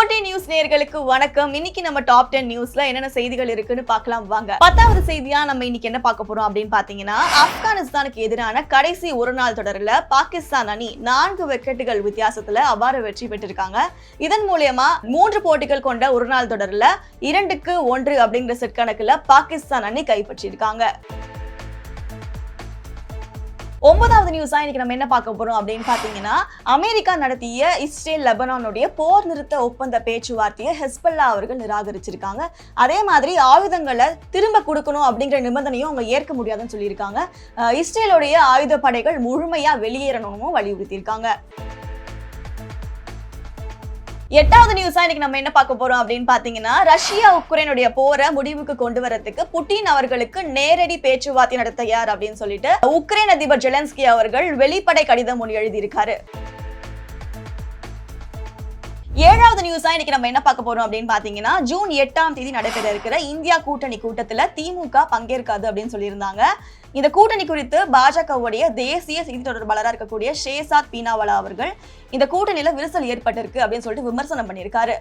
4D news நேயர்களுக்கு வணக்கம். இன்னைக்கு நம்ம டாப் 10 நியூஸ்ல என்னென்ன செய்திகள் இருக்குன்னு பார்க்கலாம் வாங்க. 10வது செய்தியா நம்ம இன்னைக்கு என்ன பார்க்க போறோம் அப்படின்னு பாத்தீங்கன்னா, ஆப்கானிஸ்தானுக்கு எதிரான கடைசி ஒரு நாள் தொடர்ல பாகிஸ்தான் அணி 4 விக்கெட்டுகள் வித்தியாசத்துல அபார வெற்றி பெற்றிருக்காங்க. இதன் மூலமா 3 போட்டிகள் கொண்ட ஒரு நாள் தொடர்ல 2-1 அப்படிங்கிற செட் கணக்குல பாகிஸ்தான் அணி கைப்பற்றியிருக்காங்க. 9வது நியூஸா இன்னைக்கு நம்ம என்ன பார்க்க போறோம் அப்படின்னு பாத்தீங்கன்னா, அமெரிக்கா நடத்திய இஸ்ரேல் லெபனானுடைய போர் நிறுத்த ஒப்பந்த பேச்சுவார்த்தையை ஹெஸ்பல்லா அவர்கள் நிராகரிச்சிருக்காங்க. அதே மாதிரி ஆயுதங்களை திரும்ப கொடுக்கணும் அப்படிங்கிற நிபந்தனையும் அவங்க ஏற்க முடியாதுன்னு சொல்லியிருக்காங்க. இஸ்ரேலுடைய ஆயுத படைகள் முழுமையா வெளியேறணும்னு வலியுறுத்தியிருக்காங்க. 8வது நியூஸா இன்னைக்கு நம்ம என்ன பார்க்க போறோம் அப்படின்னு பாத்தீங்கன்னா, ரஷ்யா உக்ரைனுடைய போரை முடிவுக்கு கொண்டு வரதுக்கு புட்டின் அவர்களுக்கு நேரடி பேச்சுவார்த்தை நடத்த தயார் அப்படின்னு சொல்லிட்டு உக்ரைன் அதிபர் ஜெலன்ஸ்கி அவர்கள் வெளிப்படை கடிதம் ஒன்று எழுதியிருக்காரு. 7வது நியூஸா இன்னைக்கு நம்ம என்ன பார்க்க போறோம் அப்படின்னு பாத்தீங்கன்னா, ஜூன் 8ஆம் தேதி நடைபெற இருக்கிற இந்தியா கூட்டணி கூட்டத்துல திமுக பங்கேற்காது அப்படின்னு சொல்லியிருந்தாங்க. இந்த கூட்டணி குறித்து பாஜகவுடைய தேசிய செய்தி தொடர்பாளராக இருக்கக்கூடிய ஷேசாத் பீனாவாலா அவர்கள் இந்த கூட்டணியில விரிசல் ஏற்பட்டிருக்கு அப்படின்னு சொல்லிட்டு விமர்சனம் பண்ணியிருக்காரு.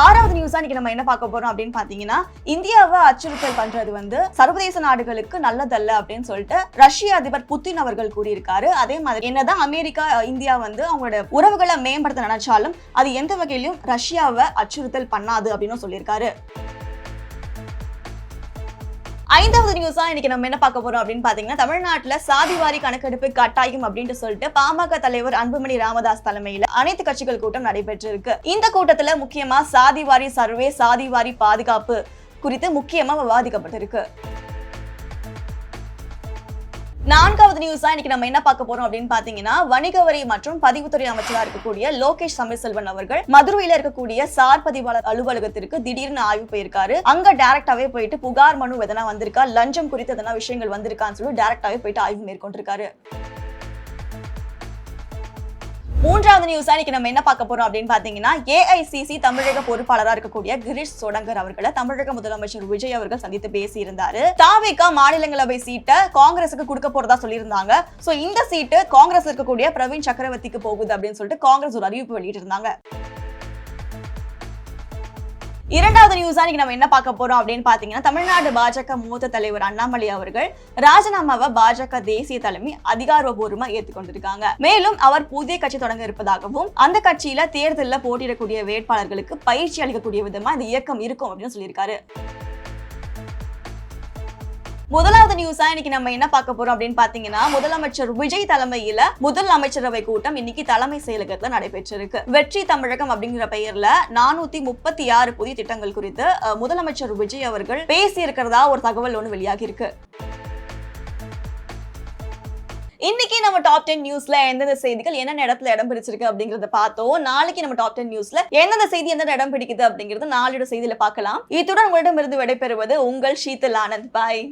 6வது நியூஸா இன்னைக்கு நம்ம என்ன பார்க்க போறோம் அப்படின்னு பாத்தீங்கன்னா, இந்தியாவை அச்சுறுத்தல் பண்றது சர்வதேச நாடுகளுக்கு நல்லதல்ல அப்படின்னு சொல்லிட்டு ரஷ்ய அதிபர் புட்டின் அவர்கள் கூறியிருக்காரு. அதே மாதிரி என்னதான் அமெரிக்கா இந்தியா அவங்களோட உறவுகளை மேம்படுத்த நினைச்சாலும் அது எந்த வகையிலும் ரஷ்யாவை அச்சுறுத்தல் பண்ணாது அப்படின்னு சொல்லியிருக்காரு. 5வது நியூஸா இன்னைக்கு நம்ம என்ன பார்க்க போறோம் அப்படின்னு பாத்தீங்கன்னா, தமிழ்நாட்டுல சாதிவாரி கணக்கெடுப்பு கட்டாயம் அப்படின்னு சொல்லிட்டு பாமக தலைவர் அன்புமணி ராமதாஸ் தலைமையில அனைத்து கட்சிகள் கூட்டம் நடைபெற்று இருக்கு. இந்த கூட்டத்துல முக்கியமா சாதிவாரி சர்வே, சாதிவாரி பாதுகாப்பு குறித்து முக்கியமா விவாதிக்கப்பட்டிருக்கு. 4வது நியூஸா இன்னைக்கு நம்ம என்ன பார்க்க போறோம் அப்படின்னு பாத்தீங்கன்னா, வணிக வரி மற்றும் பதிவுத்துறை அமைச்சரா இருக்கக்கூடிய லோகேஷ் தமிழ்செல்வன் அவர்கள் மதுரையில இருக்கக்கூடிய சார் பதிவாளர் அலுவலகத்திற்கு திடீர்னு ஆய்வு போயிருக்காரு. அங்க டைரக்டாவே போயிட்டு புகார் மனு எதனா வந்திருக்கா, லஞ்சம் குறித்து எதனா விஷயங்கள் வந்திருக்கான்னு சொல்லி டைரக்டாவே போயிட்டு ஆய்வு மேற்கொண்டிருக்காரு. 3வது நியூஸா இன்னைக்கு நம்ம என்ன பார்க்க போறோம் அப்படின்னு பாத்தீங்கன்னா, ஏஐசிசி தமிழக பொறுப்பாளராக இருக்கக்கூடிய கிரீஷ் சோடங்கர் அவர்களை தமிழக முதலமைச்சர் விஜய் அவர்கள் சந்தித்து பேசி இருந்தாரு. தாவேகா மாநிலங்களவை சீட்டை காங்கிரஸுக்கு கொடுக்க போறதா சொல்லியிருந்தாங்க. சோ இந்த சீட்டு காங்கிரஸ் இருக்கக்கூடிய பிரவீன் சக்கரவர்த்திக்கு போகுது அப்படின்னு சொல்லிட்டு காங்கிரஸ் ஒரு அறிவிப்பு வெளியிட்டிருந்தாங்க. 2வது நியூஸா இன்னைக்கு நம்ம என்ன பார்க்க போறோம் அப்படின்னு பாத்தீங்கன்னா, தமிழ்நாடு பாஜக மூத்த தலைவர் அண்ணாமலை அவர்கள் ராஜினாமாவை பாஜக தேசிய தலைமை அதிகாரப்பூர்வமா ஏற்றுக்கொண்டிருக்காங்க. மேலும் அவர் புதிய கட்சி தொடங்க இருப்பதாகவும் அந்த கட்சியில தேர்தலில் போட்டியிடக்கூடிய வேட்பாளர்களுக்கு பயிற்சி அளிக்கக்கூடிய விதமா இந்த இயக்கம் இருக்கும் அப்படின்னு சொல்லியிருக்காரு. முதலாவது நியூஸா இன்னைக்கு நம்ம என்ன பார்க்க போறோம் அப்படின்னு பாத்தீங்கன்னா, முதலமைச்சர் விஜய் தலைமையில முதல் அமைச்சரவை கூட்டம் இன்னைக்கு தலைமை செயலகத்துல நடைபெற்றிருக்கு. வெற்றி தமிழகம் அப்படிங்கிற பெயர்ல 436 புதிய திட்டங்கள் குறித்து முதலமைச்சர் விஜய் அவர்கள் பேசி இருக்கிறதா ஒரு தகவல் ஒன்று வெளியாகி இருக்கு. இன்னைக்கு நம்ம டாப் 10 நியூஸ்ல எந்தெந்த செய்திகள் என்னென்ன இடத்துல இடம் பிடிச்சிருக்கு அப்படிங்கறத பார்த்தோம். நாளைக்கு நம்ம டாப் 10 நியூஸ்ல எந்தெந்த செய்தி எந்த இடம் பிடிக்குது அப்படிங்கறது நாளையோட செய்தியில பார்க்கலாம். இத்துடன் உங்களிடமிருந்து விடைபெறுவது உங்கள் ஷீதல் ஆனந்த். பாய்.